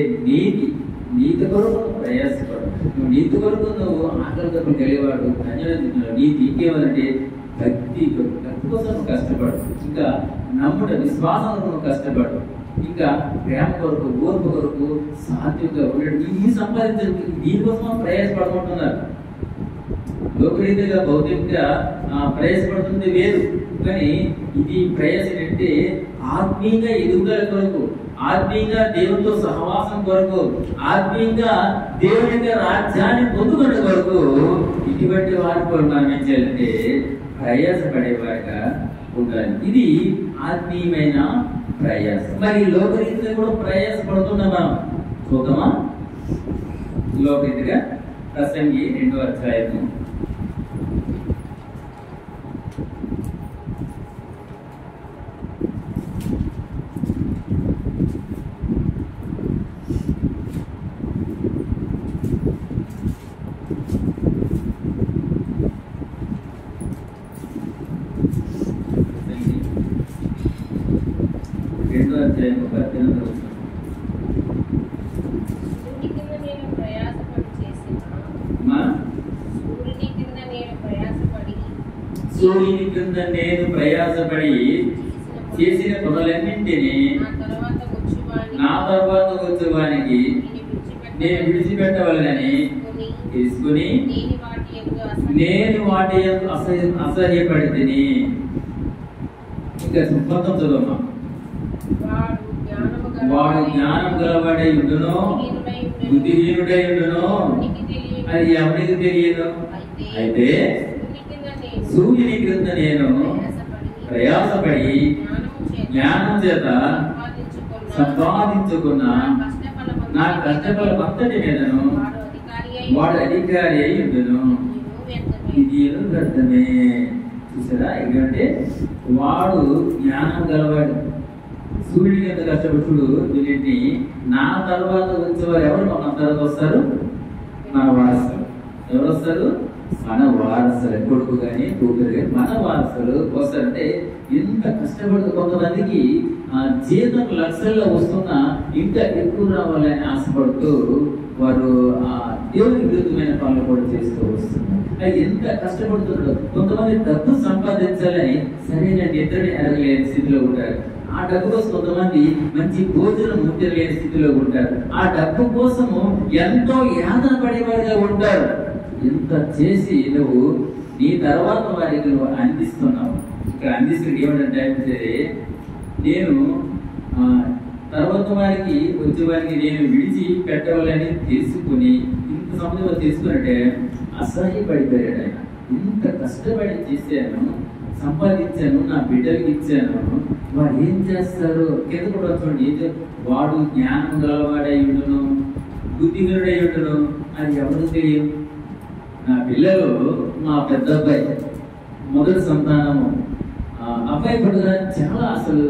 నీతి కొరకు ప్రయాసపడు. నువ్వు నీతి కొరకు నువ్వు ఆకలి తప్పులు కలిగేవాడు. నీతి ఇంకేమంటే భక్తి కోసం నువ్వు కష్టపడు. ఇంకా నమ్ముట, విశ్వాసం నువ్వు కష్టపడు. ఇంకా ప్రేమ కొరకు, ఓర్పు కొరకు, సాత్వికంగా ఉండడం, ఇవి సంపాదించడానికి దీనికోసం ప్రయాసపడుకుంటున్నారు. లోకరీతిగా భౌతికంగా ప్రయాసపడుతుంది వేరు, కానీ ఇది ప్రయాసం అంటే ఆత్మీయంగా ఎదుగుదల కొరకు, ఆత్మీయంగా దేవునితో సహవాసం కొరకు, ఆత్మీయంగా దేవుని యొక్క రాజ్యాన్ని పొందుకునే కొరకు ఇటువంటి వారి కొరకు మనం ఏం చేయాలంటే ప్రయాసపడేవారిగా ఉండాలి. ఇది ఆత్మీయమైన ప్రయాస. మరి లోకరీతిగా కూడా ప్రయాస పడుతున్నామా? చూద్దామా? లోకరీతిగా ప్రసంగి 2వ అధ్యాయము 2వ అధ్యాయము 18వ వచనం. సూర్యుని కింద నేను ప్రయాసపడి చేసిన మా సూర్యుని కింద నేను ప్రయాసపడి సూర్యుని క్రింద నేను ప్రయాసపడి చేసిన పనులన్నింటినీ నా తర్వాత వచ్చేవానికి నేను విడిచిపెట్టవలనని తీసుకుని నేను వాటి యందు అసహ్యపడితిని. ఇంకా మొత్తం చదవమ్మా. వాడు జ్ఞానం గలవాడై ఉండునో బుద్ధిహీనుడై ఉండునో అది ఎవరికి తెలియదు. అయితే సూర్యుని క్రింద నేను ప్రయాసపడి జ్ఞానం చేత సంపాదించుకున్న నా కష్టఫలం అంతటి మీదను వాడు అధికారి అయి ఉండును. ఇది వ్యర్థమే. చూసారా? ఎందుకంటే వాడు జ్ఞానం గలవాడు. సూర్యుడికి ఎంత కష్టపడుతుడు వీటిని నా తర్వాత వచ్చేవారు ఎవరు? మన తర్వాత వస్తారు మన వారసులు. ఎవరు వస్తారు? మన వారసులు. కొడుకు కానీ కూతురు కానీ మన వారసులు వస్తారంటే ఎంత కష్టపడుతూ కొంతమందికి జీతం లక్షల్లో వస్తున్నా ఇంకా ఎక్కువ రావాలని ఆశపడుతూ వారు దేవునికి విరుద్ధమైన పనులు కూడా చేస్తూ వస్తున్నారు. అది ఎంత కష్టపడుతున్నాడు. కొంతమంది డబ్బు సంపాదించాలని సరైన నిద్రని ఎరగలేని స్థితిలో ఉంటారు. ఆ డబ్బు కోసం కొంతమంది మంచి భోజనం ముట్టలేని స్థితిలో ఉంటారు. ఆ డబ్బు కోసము ఎంతో యాతన పడేవాడిగా ఉంటారు. ఎంత చేసి నువ్వు నీ తర్వాత వారికి నువ్వు అందిస్తున్నావు. ఇక్కడ అందిస్తుంది ఏమంటే నేను తర్వాత వారికి వచ్చేవారికి నేను విడిచి పెట్టవాలని తెలుసుకుని ఇంత సమయంలో తీసుకున్నట్టే అసహ్యపడిపోయాడు ఆయన. ఇంత కష్టపడి చేశాను, సంపాదించాను, నా బిడ్డలకి ఇచ్చాను, వాడు ఏం చేస్తారు? కింద కూడా చూడండి. వాడు జ్ఞానం గలవాడై ఉండును బుద్ధిహీనుడై ఉండును అది ఎవరు తెలియదు. నా పిల్లలు మా పెద్ద అబ్బాయి మొదటి సంతానము. అబ్బాయి పుట్టగా చాలా అసలు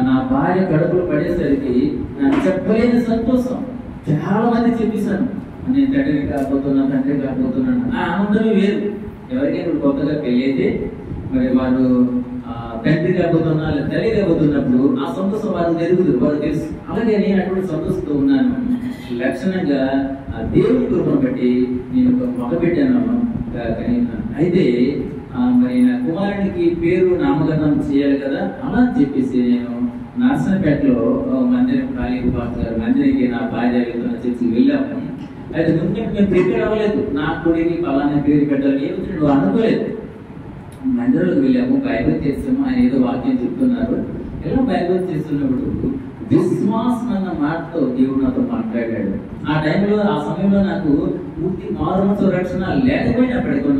నా భార్య కడుపులు పడేసరికి నాకు చెప్పలేని సంతోషం. చాలా మంది చెప్పేశాను నేను తండ్రిని కాకపోతున్నా తండ్రి కాకపోతున్నాను. ఆ ఆనందమే వేరు. ఎవరికైనా కొత్తగా పెళ్ళి అయితే మరి వారు తండ్రి కాకపోతున్నా లేదా తల్లి కాకపోతున్నప్పుడు ఆ సంతోషం వారు జరుగుతుంది, వారు తెలుసు. అలాగే నేను అటువంటి సంతోషంతో ఉన్నాను. లక్షణంగా దేవుని కృపను బట్టి నేను ఒక మగ పెట్టాను. అయితే మరి నా కుమారునికి పేరు నామకరణం చేయాలి కదా, అలా చెప్పేసి నేను నర్సనపేటలో మందిరం ఖాళీ మందిరికి నా భార్య చర్చి వెళ్ళాము. అయితే ముందు మేము ప్రిపేర్ అవ్వలేదు. నా కొడుకుని పలానా పేరు పెట్టాలని నువ్వు అనుకోలేదు. మందిరంలోకి వెళ్ళాము, బైబిల్ చేస్తాము. ఆయన ఏదో వాక్యం చెప్తున్నారు. ఎలా బైబిల్ చేస్తున్నప్పుడు విశ్వాసం అన్న మాటతో దేవుడు నాతో మాట్లాడాడు. ఆ టైంలో ఆ సమయంలో నాకు పూర్తి మారుమనసు రక్షణ లేకపోయినప్పటికీ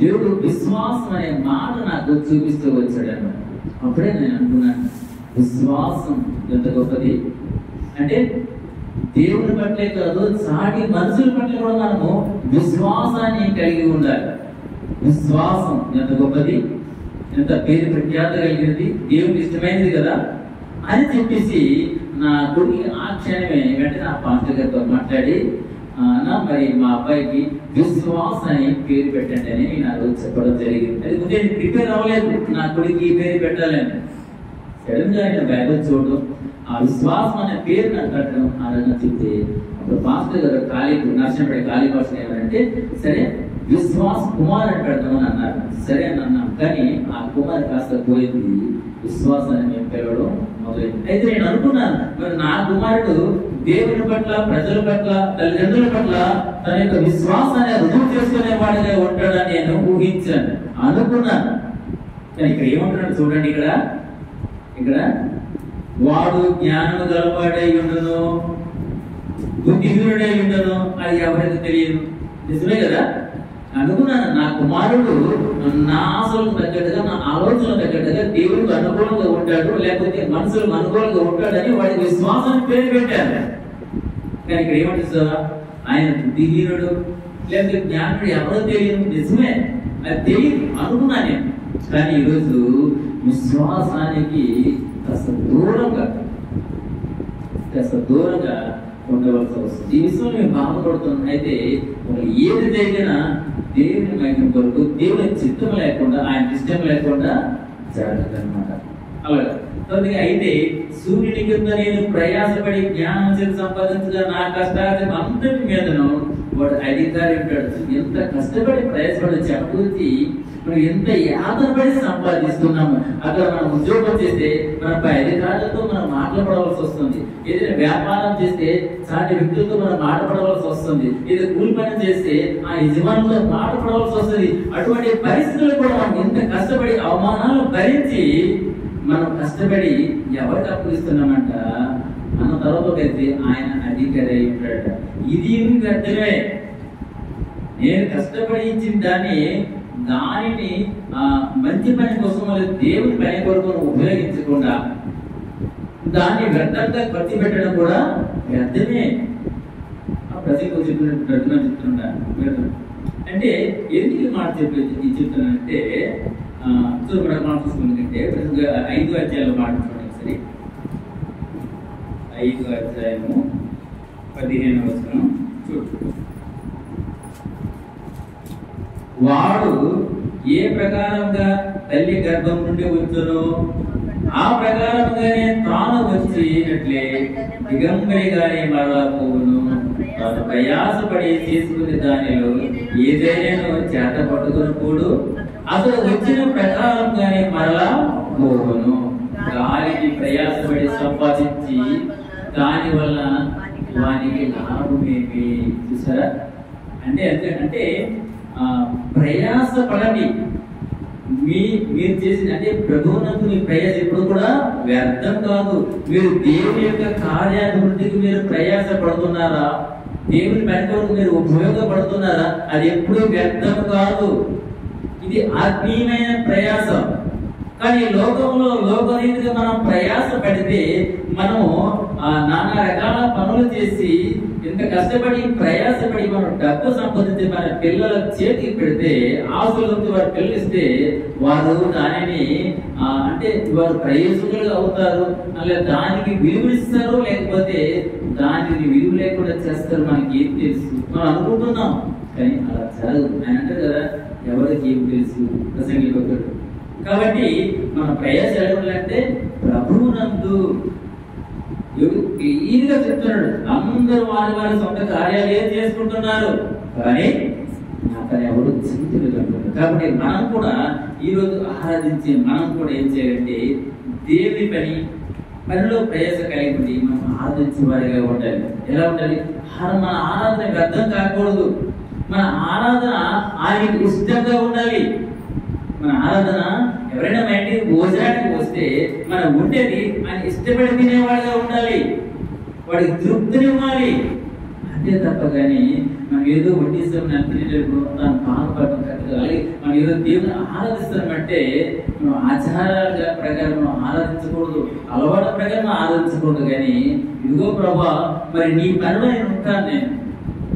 దేవుడు విశ్వాసం అనే మాట నాకు చూపిస్తూ వచ్చాడు అన్నమాట. అప్పుడే నేను అనుకున్నాను, విశ్వాసం ఎంత గొప్పది. అంటే దేవుని పట్లే కాదు, సాటి మనుషుల పట్ల కూడా మనము విశ్వాసాన్ని కలిగి ఉండాలి. విశ్వాసం ఎంత గొప్పది, ఎంత పేరు ప్రఖ్యాత కలిగినది, దేవునికి ఇష్టమైనది కదా అని చెప్పేసి నా కొడుకు ఆ క్షణమే వెంటనే ఆ పాస్టర్ గారితో మాట్లాడి మరి మా అబ్బాయికి విశ్వాస్ అని పేరు పెట్టండి అని నేను ఆ రోజు చెప్పడం జరిగింది. అది ముందే ప్రిపేర్ అవ్వలేదు నా కొడుకు ఈ పేరు పెట్టాలని. సడన్ గా ఆయన బైబిల్ చూడడం, ఆ విశ్వాసం అనే పేరు నాకు పెట్టడం అలా చెప్తే అప్పుడు పాస్టర్ గారు నర్సంపేట ఖాళీ భాష ఏమంటే సరే విశ్వాస్ కుమార్ అని పెడతామని అన్నారు. సరే అని అన్నాం. కానీ ఆ కుమార్ కాస్త పోయింది, విశ్వాసాన్ని మేము పిలవడం మొదలైంది. అయితే నేను అనుకున్నాను, మరి నా కుమారుడు దేవుని పట్ల, ప్రజల పట్ల, తల్లిదండ్రుల పట్ల తన యొక్క విశ్వాసాన్ని రుజువు చేసుకునే వాడిగా ఉంటాడని నేను ఊహించాను, అనుకున్నాను. కానీ ఇక్కడ ఏమంటున్నాడు చూడండి. ఇక్కడ వాడు జ్ఞానం గలవాడై ఉండును బుద్ధిహీనుడై ఉండును అది ఎవరికి తెలియదు. నిజమే కదా? అనుకున్నాను నా కుమారుడు నా ఆశలకు తగ్గట్టుగా నా ఆలోచనలు తగ్గట్టుగా దేవుడికి అనుకూలంగా ఉంటాడు, లేకపోతే మనుషులకు అనుకూలంగా ఉంటాడని వాడి విశ్వాసాన్ని పేరు పెట్టారు. కానీ ఇక్కడ ఏమంటారు, ఆయన బుద్ధిహీనుడు లేకపోతే జ్ఞానుడు ఎవరో తెలియదు, నిజమే అది తెలియదు అనుకున్నా నేను. కానీ ఈరోజు విశ్వాసానికి కాస్త దూరంగా ఉండవలసి వస్తుంది. ఈ విషయంలో మేము బాధపడుతున్నాం. అయితే ఏది జరిగినా దేవుని మహిమ కొరకు, దేవుని చిత్తం లేకుండా, ఆయన ఇష్టం లేకుండా జరగదు అనమాట. అలాగే అయితే సూర్యుని కింద నేను ప్రయాసపడి జ్ఞానం చేసి సంపాదించగా నా కష్టార్జం అంతటి మీదను వాడు అధికారి ఉంటాడు. ఎంత కష్టపడి ప్రయాసపడి చెప్పి మనం ఎంత యాతన పడి సంపాదిస్తున్నాము. అక్కడ మనం ఉద్యోగం చేస్తే మన పై అధికారులతో మనం మాట్లాడవలసి వస్తుంది. ఏదైనా వ్యాపారం చేస్తే సాటి వ్యక్తులతో మనం మాట్లాడవలసి వస్తుంది. ఏదైనా కూలి పని చేస్తే ఆ యజమానులతో మాట్లాడవలసి వస్తుంది. అటువంటి పరిస్థితులు కూడా మనం ఎంత కష్టపడి అవమానాలు భరించి మనం కష్టపడి ఎవరికి అప్పులిస్తున్నామంట అన్న తర్వాత అయితే ఆయన అధికారి అయి ఉంటాడట. ఇది వ్యర్థమే. నేను కష్టపడి ఇచ్చిన దానిని మంచి పని కోసం దేవుని పని కొరకు ఉపయోగించకుండా దాన్ని వ్యర్థంగా ఖర్చు పెట్టడం కూడా వ్యర్థమే. ప్రజలకు చెప్తున్నా అంటే ఎందుకు మాట చెప్తున్నానంటే చూడ మాట చూసుకుంటే 5వ అధ్యాయంలో మాట చూడండి. సరే 5వ అధ్యాయము 15వ వచనం చూడు. వాడు ఏ ప్రకారంగా తల్లి గర్భం నుండి వచ్చునో ఆ ప్రకారంగానే తాను వచ్చినట్లే దిగంబరిగానే మరలా పోవును. తాను ప్రయాసపడి తీసుకునే దానిలో ఏదైనా చేత పట్టుకుని పోడు. అసలు వచ్చిన ప్రకారంగానే మరలా పోవును. గాలికి ప్రయాసపడి సంపాదించి దాని వల్ల వానికి లాభమేమి? చూసారా? అంటే ప్రయాసపడండి. మీరు చేసిన అంటే ప్రభువునందు మీ ప్రయాస ఎప్పుడు కూడా వ్యర్థం కాదు. మీరు దేవుని యొక్క కార్యాభివృద్ధికి మీరు ప్రయాస పడుతున్నారా? దేవుని పని కొరకు మీరు ఉపయోగపడుతున్నారా? అది ఎప్పుడూ వ్యర్థం కాదు. ఇది ఆత్మీయమైన ప్రయాస. కానీ లోకంలో లోకరీతిగా మనం ప్రయాస పడితే మనము నానా రకాల పనులు చేసి ఎంత కష్టపడి ప్రయాసపడి మనం డబ్బు సంపాదించి మన పిల్లల చేతికి పెడితే ఆశలతో వారు పిల్లలిస్తే వారు దానిని అంటే వారు ప్రయోజకులుగా అవుతారు. అలా దానికి విలువనిస్తారు, లేకపోతే దానిని విలువ లేకుండా చేస్తారు. మనకి ఏం తెలుసు? మనం అనుకుంటున్నాం, కానీ అలా జరగదు. ఆయన అంటారు కదా, ఎవరికి ఏం తెలుసు ప్రసంగిపోతాడు. కాబట్టి మన ప్రయాస ఎలాగంటే ప్రభువునందు ఈజీగా చెప్తున్నాడు. అందరూ వారి వారి సొంత కార్యాలు ఏం చేసుకుంటున్నారు, కానీ అతను ఎవరు చింతలు కంటున్నారు. కాబట్టి మనం కూడా ఈరోజు ఆరాధించి మనం కూడా ఏం చేయాలంటే దేవుని పనిలో ప్రయాస కలిగి ఉండి మనం ఆరాధించే వారిగా ఉండాలి. ఎలా ఉండాలి? మన ఆరాధన వ్యర్థం కాకూడదు. మన ఆరాధన ఆయనకి ఇష్టంగా ఉండాలి. మన ఆరాధన ఎవరైనా మా ఇంటికి భోజనానికి వస్తే మనం ఉండేది ఆయన ఇష్టపడి తినేవాడిగా ఉండాలి, వాడికి తృప్తినివ్వాలి. అంతే తప్ప కానీ మనం ఏదో వడ్డిస్తాం దాని బాధపడటం కరెక్ట్. అలాగే మనం ఏదో దేవుని ఆరాధిస్తామంటే మనం ఆచారాల ప్రకారం మనం ఆరాధించకూడదు, అలవాటు ప్రకారం ఆరాధించకూడదు. కానీ ఇదిగో ప్రభా, మరి నీ పనిలో నేను ఉంటాను. నేను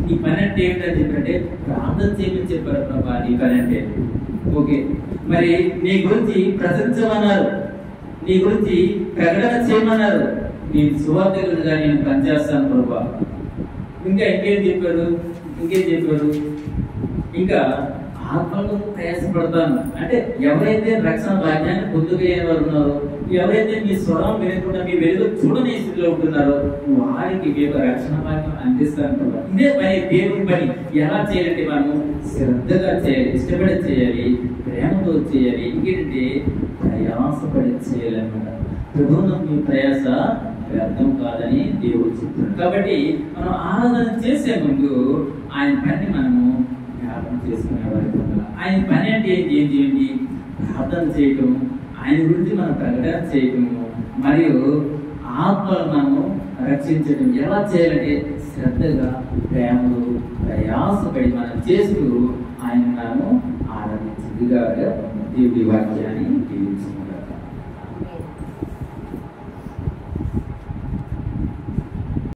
నీ పని అంటే ఏమిటని చెప్పంటే ప్రార్థన చేయమని చెప్పారు. ప్రభా నీ పని అంటే ఓకే, మరి నీ గురించి ప్రశంసమన్నారు, నీ గురించి ప్రకటన చేయమన్నారు. నీ సువార్తకుడిగా నేను పనిచేస్తాను ప్రభా. ఇంకేం చెప్పారు? ఇంకా ఆత్మకు ప్రయాసపడతాను. అంటే ఎవరైతే రక్షణ భాగ్యాన్ని పొందుకోలేని వారు ఉన్నారో, ఎవరైతే మీ స్వరం వినకుండా మీ వెలుగు చూడని స్థితిలో ఉంటున్నారో వారికి మేము రక్షణ భాగ్యం అందిస్తాను ప్రభా. ఇదే పని, దేవుని పని ఎలా చేయాలంటే మనము శ్రద్ధగా చేయాలి, ఇష్టపడి చేయాలి, ప్రేమతో చేయాలి. ఇంకేంటంటే ప్రయాసపడి చేయాలన్నమాట. ప్రభువును మీ ప్రయాస వ్యర్థం కాదని దేవుడు చెప్తున్నాడు. కాబట్టి మనం ఆరాధన చేసే ముందు ఆయన పని మనము జ్ఞాపకం చేసుకునేవారి. ఆయన పని అంటే ఏం చేయండి? ప్రార్థన చేయటం, ఆయన గురించి మనం ప్రకటన చేయటము, మరియు ఆత్మలను మనము రక్షించటం. ఎలా చేయాలంటే శ్రద్ధగా ప్రేమలో ప్రయాసపడి మనం చేస్తూ ఆయన మనము ఆరాధించిందిగా దేవుడి వాక్యాన్ని దీవించుకుంటాం.